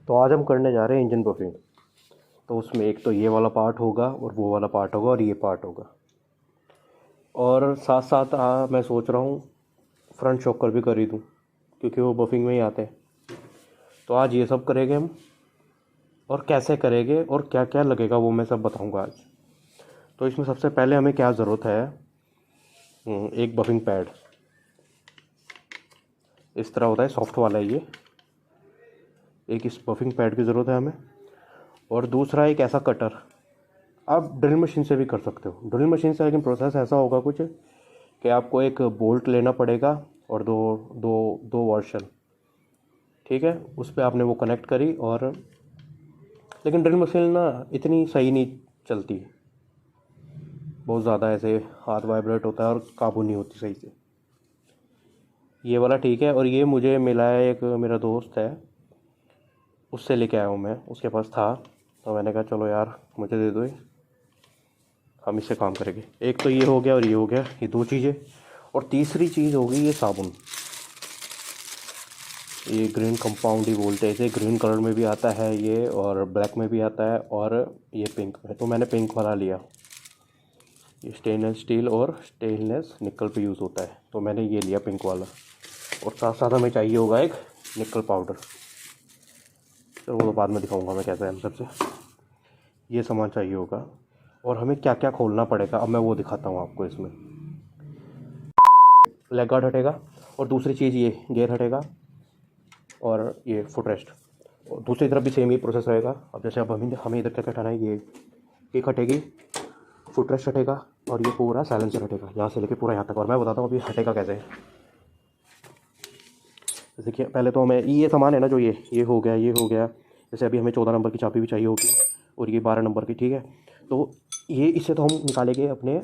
तो आज हम करने जा रहे हैं इंजन बफिंग। तो उसमें एक तो ये वाला पार्ट होगा और वो वाला पार्ट होगा और ये पार्ट होगा, और साथ साथ मैं सोच रहा हूँ फ्रंट शॉकर भी कर ही दूँ, क्योंकि वो बफिंग में ही आते हैं। तो आज ये सब करेंगे हम, और कैसे करेंगे और क्या क्या लगेगा वो मैं सब बताऊँगा आज। तो इसमें सबसे पहले हमें क्या ज़रूरत है, एक बफिंग पैड। इस तरह होता है, सॉफ्ट वाला है ये। एक इस बफिंग पैड की ज़रूरत है हमें, और दूसरा एक ऐसा कटर। आप ड्रिल मशीन से भी कर सकते हो, ड्रिल मशीन से, लेकिन प्रोसेस ऐसा होगा कुछ कि आपको एक बोल्ट लेना पड़ेगा और दो दो दो वर्शन, ठीक है, उस पर आपने वो कनेक्ट करी। और लेकिन ड्रिल मशीन ना इतनी सही नहीं चलती, बहुत ज़्यादा ऐसे हाथ वाइब्रेट होता है और काबू नहीं होती सही से। ये वाला ठीक है, और ये मुझे मिला है, एक मेरा दोस्त है उससे लेके आया हूँ मैं, उसके पास था, तो मैंने कहा चलो यार मुझे दे दो, हम इससे काम करेंगे। एक तो ये हो गया और ये हो गया, ये दो चीज़ें। और तीसरी चीज़ होगी ये साबुन। ये ग्रीन कंपाउंड ही बोलते हैं इसे, ग्रीन कलर में भी आता है ये, और ब्लैक में भी आता है, और ये पिंक में। तो मैंने पिंक वाला लिया। ये स्टेनलेस स्टील और स्टेनलेस निकल पे यूज़ होता है, तो मैंने ये लिया पिंक वाला। और साथ साथ हमें चाहिए होगा एक निकल पाउडर, तो वो बाद में दिखाऊंगा मैं कैसा है हम सबसे। ये सामान चाहिए होगा, और हमें क्या क्या खोलना पड़ेगा अब मैं वो दिखाता हूँ आपको। इसमें लेग गार्ड हटेगा, और दूसरी चीज़ ये गियर हटेगा, और ये फुट रेस्ट। और दूसरी तरफ भी सेम ही प्रोसेस रहेगा। अब जैसे अब हमें इधर क्या क्या हटाना है, ये हटेगी, फुट रेस्ट हटेगा, और ये पूरा साइलेंसर हटेगा, यहाँ से लेके पूरा यहाँ तक। और मैं बताता हूँ अभी हटेगा कैसे। देखिए पहले तो हमें ये सामान है ना, जो ये हो गया, ये हो गया। जैसे अभी हमें 14 नंबर की चाबी भी चाहिए होगी, और ये 12 नंबर की, ठीक है। तो ये इससे तो हम निकालेंगे अपने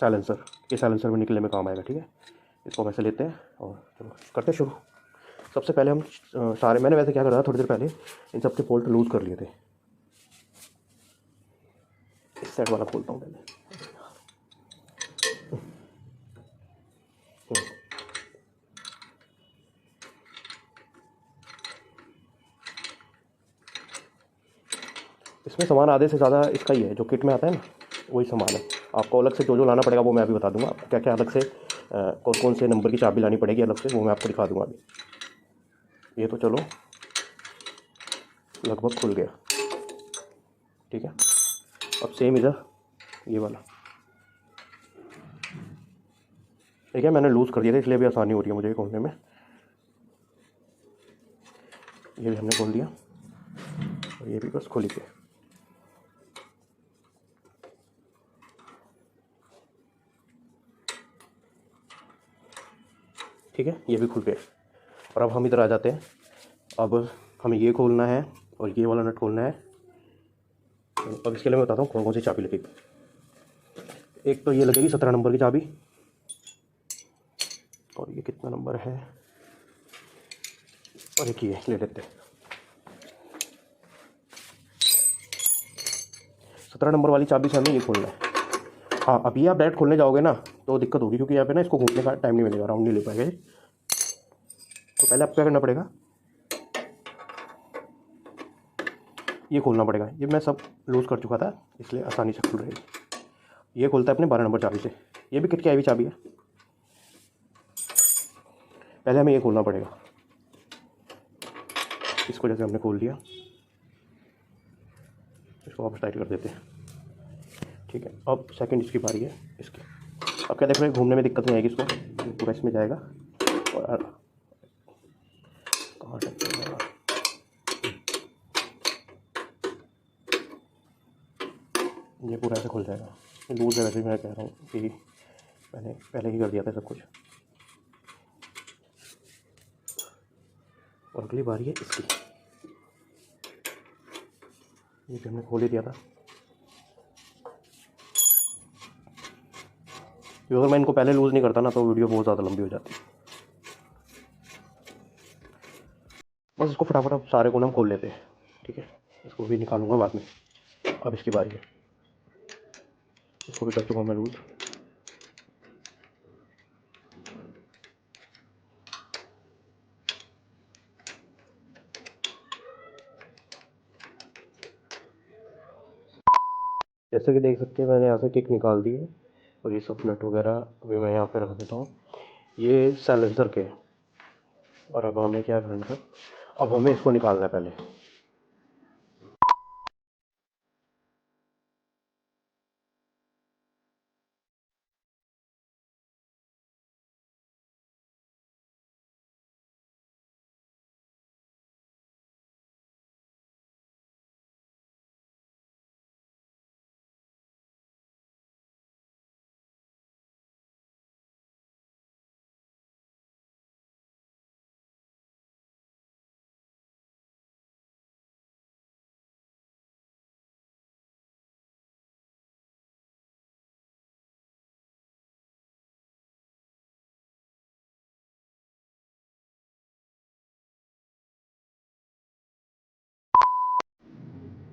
साइलेंसर, ये साइलेंसर में निकलने में काम आएगा, ठीक है। इसको वैसे लेते हैं और चलो करते हैं शुरू। सबसे पहले हम सारे, मैंने वैसे क्या करा था थोड़ी देर पहले, इन सब के बोल्ट लूज़ कर लिए थे। इस साइड वाला खोलता हूँ पहले। इसमें सामान आधे से ज़्यादा इसका ही है, जो किट में आता है ना वही सामान है। आपको अलग से जो जो लाना पड़ेगा वो मैं अभी बता दूंगा, क्या क्या अलग से कौन कौन से नंबर की चाबी लानी पड़ेगी अलग से, वो मैं आपको दिखा दूंगा अभी। ये तो चलो लगभग खुल गया, ठीक है। अब सेम इधर ये वाला, ठीक है, मैंने लूज़ कर दिया था इसलिए भी आसानी हो रही है मुझे खोलने में। ये भी हमने खोल दिया, और ये भी बस खोल के, ठीक है, ये भी खुल गए। और अब हम इधर आ जाते हैं। अब हमें ये खोलना है और ये वाला नट खोलना है। अब इसके लिए मैं बताता हूँ कौन कौन सी चाबी लगेगी। एक तो ये लगेगी 17 नंबर की चाबी, और ये कितना नंबर है, और एक ये ले लेते हैं 17 नंबर वाली चाबी से हमें ये खोलना है। हाँ, अब ये आप डायरेक्ट खोलने जाओगे ना तो दिक्कत होगी, क्योंकि यहाँ पे ना इसको घूमने का टाइम नहीं मिलेगा, राउंड नहीं ले पाएंगे। तो पहले आपको क्या करना पड़ेगा, ये खोलना पड़ेगा। ये मैं सब लूज़ कर चुका था इसलिए आसानी से खुल रहेगी। ये खोलता है अपने 12 नंबर चाबी से, ये भी किट की आई हुई चाबी है। पहले हमें ये खोलना पड़ेगा, इसको जैसे हमने खोल दिया, इसको वापस टाइट कर देते हैं, ठीक है। अब सेकंड इसकी बारी है इसकी। अब क्या देख रहे हैं, घूमने में दिक्कत नहीं आएगी इसको, पूरा इसमें जाएगा। और कहाँ तक जाएगा? ये पूरा ऐसे खुल जाएगा। ये लूज़ है, वैसे मैं कह रहा हूँ कि मैंने पहले ही कर दिया था सब कुछ। और अगली बारी है इसकी, ये भी हमने खोल ही दिया था। अगर मैं इनको पहले लूज़ नहीं करता ना तो वीडियो बहुत ज़्यादा लंबी हो जाती। बस इसको फटाफट अब सारे को हम खोल लेते हैं, ठीक है। इसको भी निकालूंगा बाद में। अब इसकी बारी है, इसको भी कर चुका हूँ मैं लूज़। जैसे कि देख सकते हैं मैंने यहाँ से किक निकाल दी है और ये सब नट वगैरह अभी मैं यहाँ पे रख देता हूँ। ये साइलेंसर के। और अब हमें क्या करना है, अब हमें इसको निकालना है पहले।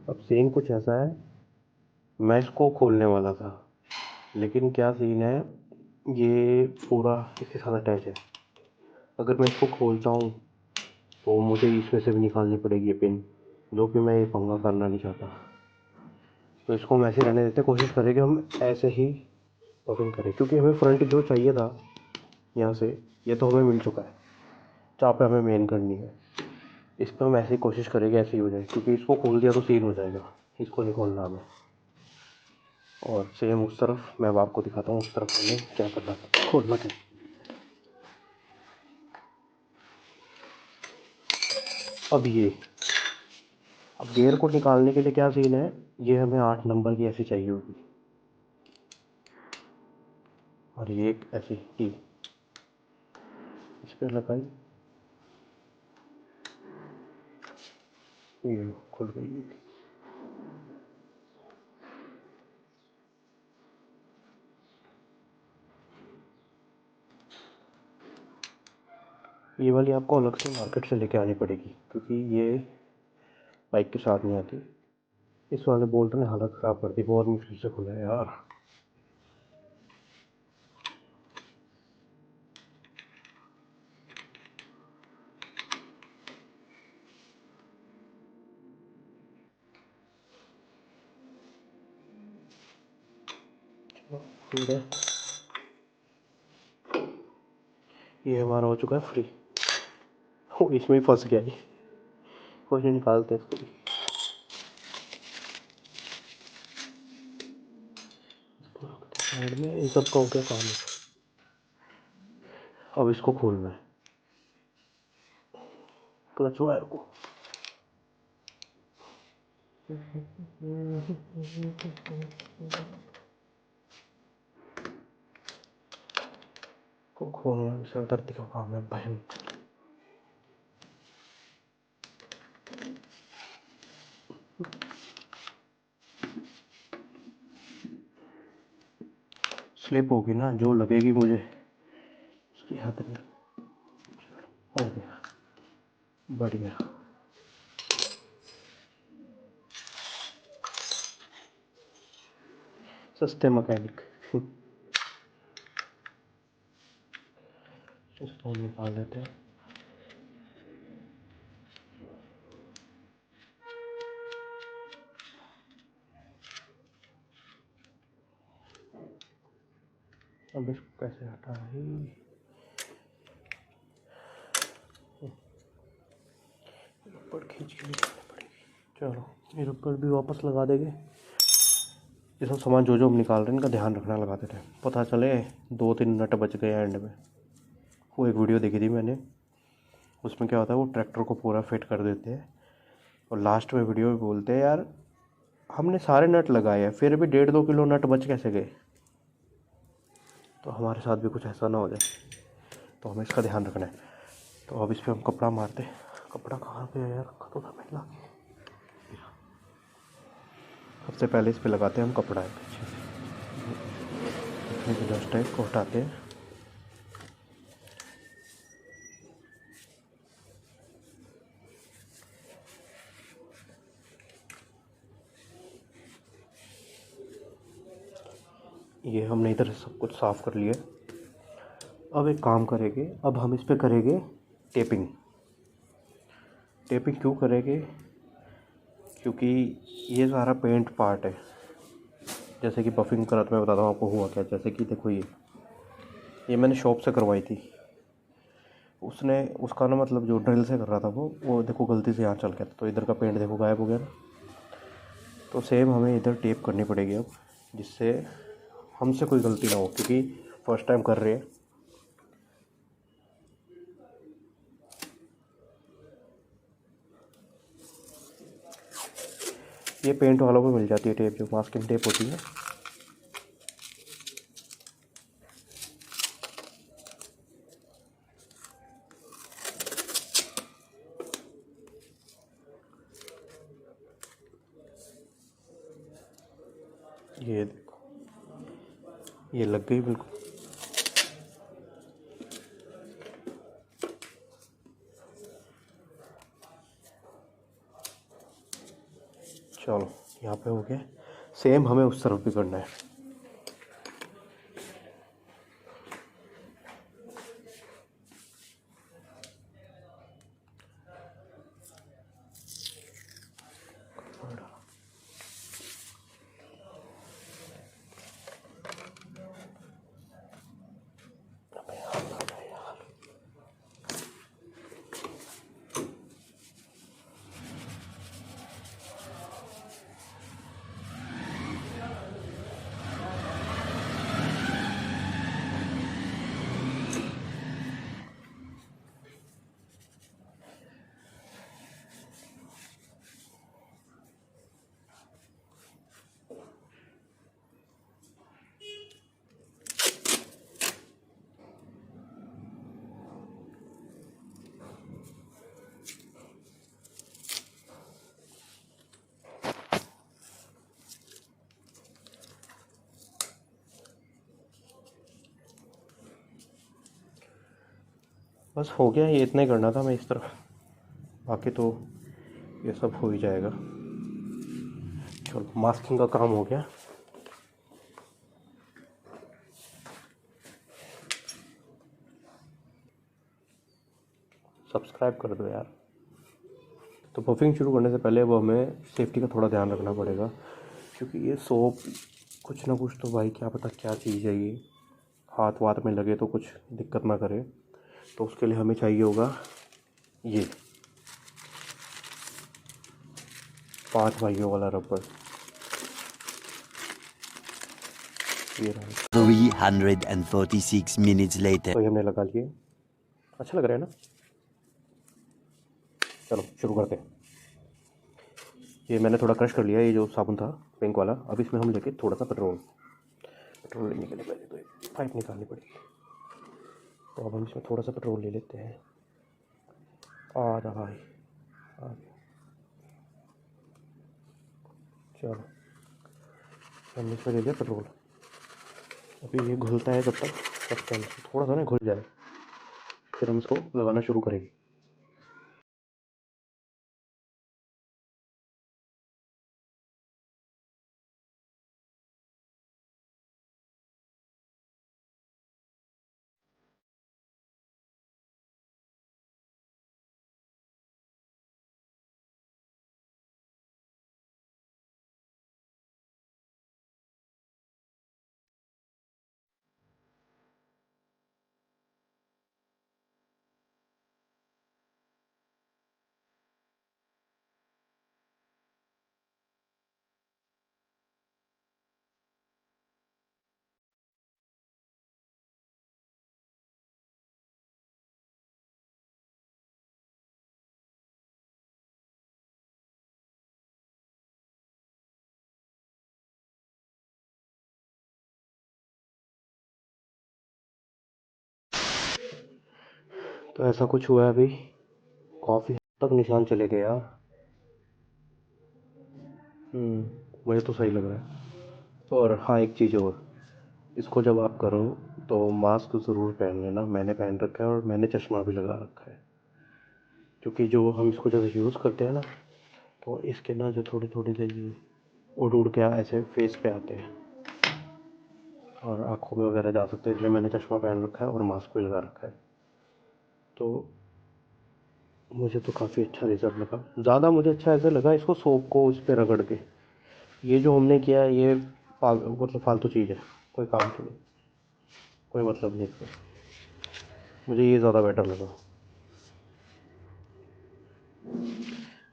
अब सीन कुछ ऐसा है, मैं इसको खोलने वाला था लेकिन क्या सीन है, ये पूरा इसके साथ अटैच है। अगर मैं इसको खोलता हूँ तो मुझे इसमें से भी निकालनी पड़ेगी ये पिन, जो कि मैं ये पंगा करना नहीं चाहता। तो इसको हम ऐसे रहने देते, कोशिश करें हम ऐसे ही ओपन करें, क्योंकि हमें फ्रंट जो चाहिए था यहाँ से, ये तो हमें मिल चुका है जहाँ पे हमें मेन करनी है। इस पर हम ऐसे ही कोशिश करेंगे ऐसे ही हो जाए, क्योंकि इसको खोल दिया तो सीन हो जाएगा, इसको नहीं खोलना हमें। और सेम उस तरफ मैं अब आपको दिखाता हूँ, उस तरफ हमें क्या करना है, खोलना है। अब गियर को निकालने के लिए क्या सीन है, ये हमें 8 नंबर की ऐसी चाहिए होगी और ये एक ऐसी की इस पर लगाई, ये खुल गई। ये वाली आपको अलग से मार्केट से लेके आनी पड़ेगी, क्योंकि ये बाइक के साथ नहीं आती। इस वाले बोल्ट ने हालत ख़राब कर दी, बहुत मुश्किल से खुला है यार। ठीक है, ये हमारा हो चुका है फ्री। ओ, इसमें ही फंस गया ये, कुछ नहीं, निकालते इसको भी। साइड में इन सब का हो गया काम। अब इसको खोलना है, क्लच वायर को। खोलना सर दर्द का काम है बहन। स्लिप होगी ना, जो लगेगी मुझे उसकी हद नहीं। हो गया, बढ़िया। सस्ते मैकेनिक। इसको निकाल लेते हैं। अब इसको कैसे हटाए, रबड़ खींच के निकालनी पड़ेगी। चलो ये रबड़ भी वापस लगा देंगे। ये सब सामान जो हम निकाल रहे हैं इनका ध्यान रखना, लगाते थे, पता चले 2-3 नट बच गए एंड में। वो एक वीडियो देखी थी मैंने, उसमें क्या होता है, वो ट्रैक्टर को पूरा फिट कर देते हैं और लास्ट में वीडियो में बोलते हैं यार हमने सारे नट लगाए हैं फिर भी 1.5-2 किलो नट बच कैसे गए। तो हमारे साथ भी कुछ ऐसा ना हो जाए, तो हमें इसका ध्यान रखना है। तो अब इस पर हम कपड़ा मारते हैं। कपड़ा कहाँ पे है यार, रखा तो था मैंने। सबसे पहले इस पे लगाते हैं हम कपड़ा एक अच्छे से, इसमें डस्ट टाइप को हटाते हैं। ये हमने इधर सब कुछ साफ़ कर लिया। अब एक काम करेंगे, अब हम इस पे करेंगे टेपिंग। टेपिंग क्यों करेंगे, क्योंकि ये सारा पेंट पार्ट है, जैसे कि बफिंग करा तो मैं बताता हूँ आपको हुआ क्या। जैसे कि देखो ये मैंने शॉप से करवाई थी। उसने उसका ना मतलब जो ड्रिल से कर रहा था वो देखो गलती से यहाँ चल गया, तो इधर का पेंट देखो गायब हो गया ना। तो सेम हमें इधर टेप करनी पड़ेगी अब, जिससे हमसे कोई गलती ना हो, क्योंकि फर्स्ट टाइम कर रहे हैं। ये पेंट वालों को मिल जाती है टेप, जो मास्किंग टेप होती है। ये देखो ये लग गई बिल्कुल। चलो यहाँ पे हो गया। सेम हमें उस तरफ भी करना है। बस हो गया, ये इतना ही करना था मैं इस तरफ, बाकी तो ये सब हो ही जाएगा। चलो मास्किंग का काम हो गया। सब्सक्राइब कर दो यार। तो पफिंग शुरू करने से पहले वो हमें सेफ्टी का थोड़ा ध्यान रखना पड़ेगा, क्योंकि ये सोप कुछ ना कुछ तो भाई क्या पता क्या चीज़ है ये, हाथ वाथ में लगे तो कुछ दिक्कत ना करे। तो उसके लिए हमें चाहिए होगा ये 5 भाइयों वाला रबर। ये रहा। 346 minutes later. तो ये हमने लगा लिए। अच्छा लग रहा है ना। चलो शुरू करते हैं। ये मैंने थोड़ा क्रश कर लिया, ये जो साबुन था पिंक वाला। अब इसमें हम लेके थोड़ा सा पेट्रोल लेने के लिए पहले तो एक पाइप निकालनी पड़ेगी। तो अब हम इसमें थोड़ा सा पेट्रोल ले लेते हैं। आ रहा है, आ गया। चलो हमने इसमें ले लिया पेट्रोल। अभी ये घुलता है जब तक थोड़ा सा ना घुल जाए, फिर हम इसको लगाना शुरू करेंगे। तो ऐसा कुछ हुआ है अभी, काफ़ी हद तक निशान चले गए यार। मुझे तो सही लग रहा है। और हाँ एक चीज़ और, इसको जब आप करो तो मास्क ज़रूर पहन लेना। मैंने पहन रखा है और मैंने चश्मा भी लगा रखा है, क्योंकि जो हम इसको जब यूज़ करते हैं ना, तो इसके ना जो थोड़ी थोड़ी से ये उड़ उड़ के ऐसे फेस पे आते हैं और आँखों में वगैरह जा सकते हैं, इसलिए मैंने चश्मा पहन रखा है और मास्क भी लगा रखा है। तो मुझे तो काफ़ी अच्छा रिज़ल्ट लगा। ज़्यादा मुझे अच्छा ऐसे लगा इसको सोप को उस पर रगड़ के। ये जो हमने किया ये वो तो फालतू चीज़ है, कोई काम की नहीं, कोई मतलब नहीं इसका। मुझे ये ज़्यादा बेटर लगा।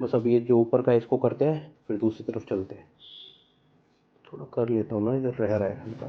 बस अब ये जो ऊपर का है इसको करते हैं, फिर दूसरी तरफ चलते हैं। थोड़ा कर लेता हूँ ना, इधर रह रहा है हल्का।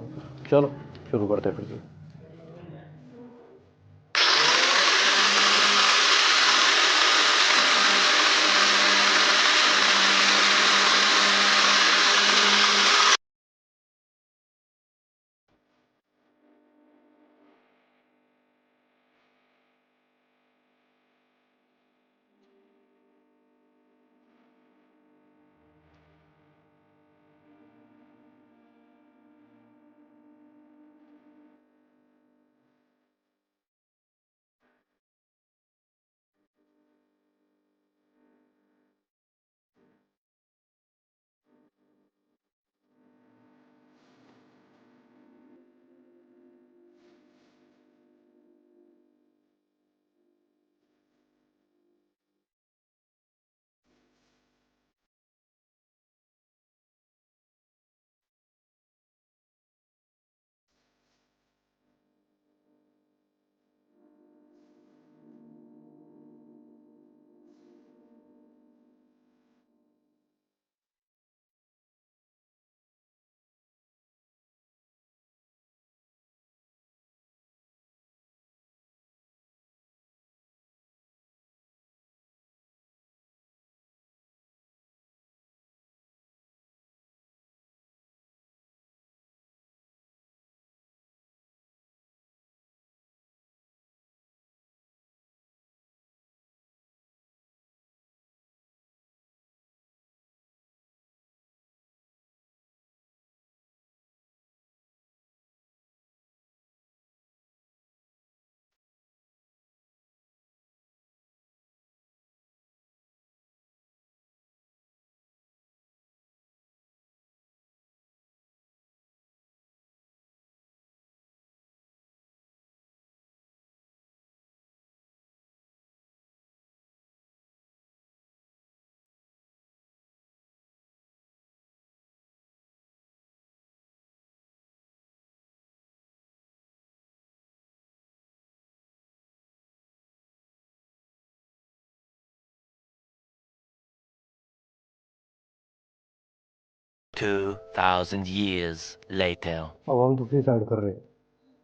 चलो शुरू करते हैं फिर से।2,000 years later. अब हम दूसरी साइड कर रहे हैं।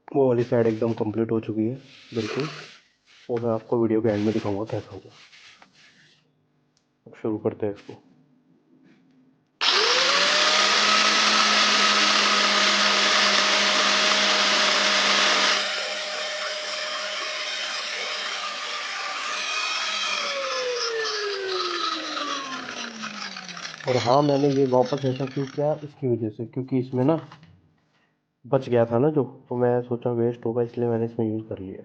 वो वाली साइड एकदम कंप्लीट हो चुकी है बिल्कुल। वो मैं आपको वीडियो के एंड में दिखाऊंगा कैसा होगा। अब शुरू करते हैं इसको। और हाँ, मैंने ये वापस ऐसा क्यों किया, इसकी वजह से, क्योंकि इसमें ना बच गया था ना जो, तो मैं सोचा वेस्ट होगा, इसलिए मैंने इसमें यूज़ कर लिया।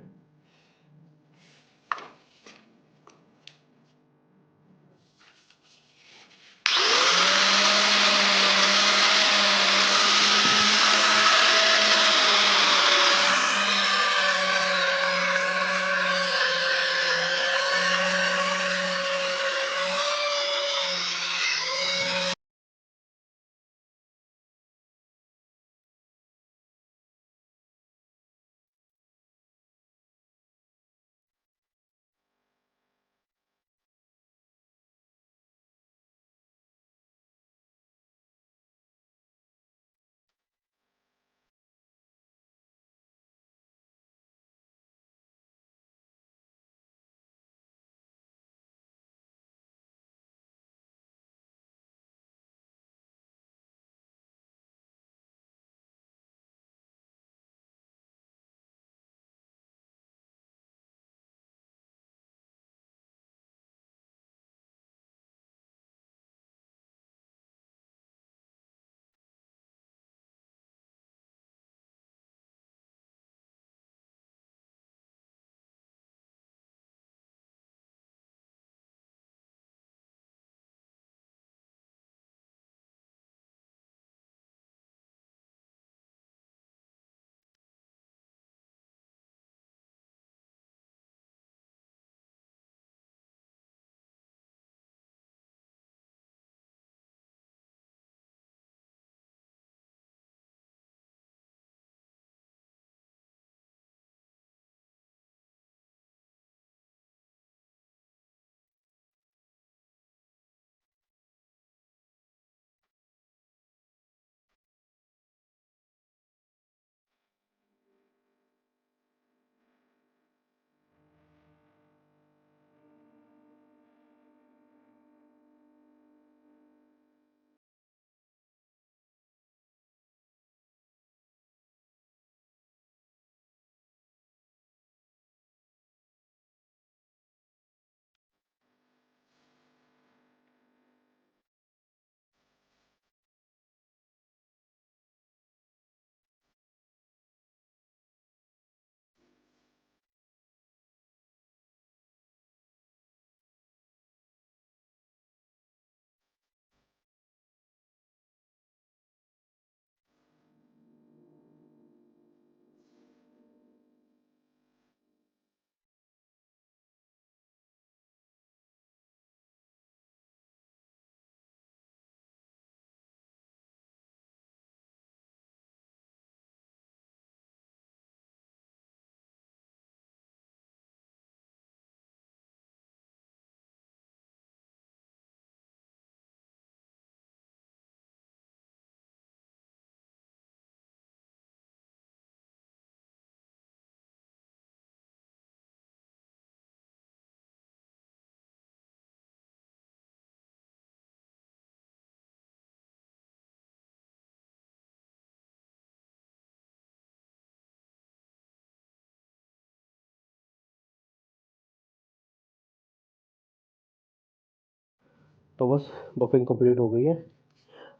तो बस बफिंग कंप्लीट हो गई है।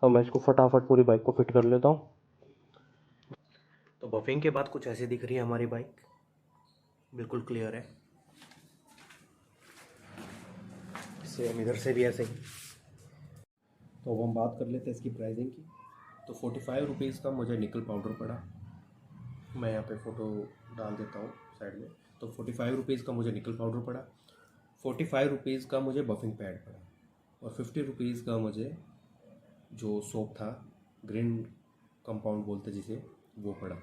अब मैं इसको फटाफट पूरी बाइक को फिट कर लेता हूँ। तो बफिंग के बाद कुछ ऐसे दिख रही है हमारी बाइक, बिल्कुल क्लियर है। सेम इधर से भी ऐसे ही। तो अब हम बात कर लेते हैं इसकी प्राइसिंग की। तो 45 रुपीज़ का मुझे निकल पाउडर पड़ा। मैं यहाँ पे फ़ोटो डाल देता हूँ साइड में। तो 45 रुपीज़ का मुझे निकल पाउडर पड़ा, 45 रुपीज़ का मुझे बफिंग पैड पड़ा, और 50 रुपीज़ का मुझे जो सोप था, ग्रीन कंपाउंड बोलते जिसे, वो पड़ा।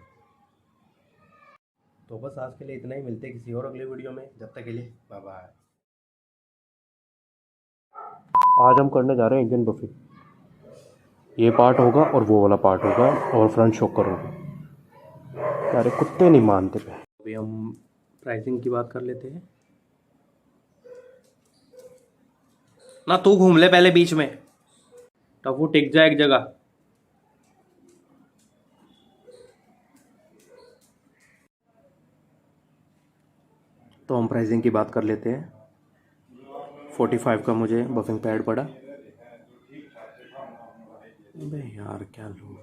तो बस आज के लिए इतना ही। मिलते हैं किसी और अगले वीडियो में। जब तक के लिए बाय बाय। आज हम करने जा रहे हैं इंजन बफिंग। ये पार्ट होगा और वो वाला पार्ट होगा और फ्रंट शॉकर होगा। अरे कुत्ते नहीं मानते पे। अभी हम प्राइसिंग की बात कर लेते हैं ना। तू घूम ले पहले बीच में, तब वो टिक जाए एक जगह। तो हम प्राइसिंग की बात कर लेते हैं। 45 का मुझे बफिंग पैड पड़ा। अबे यार क्या लूँ।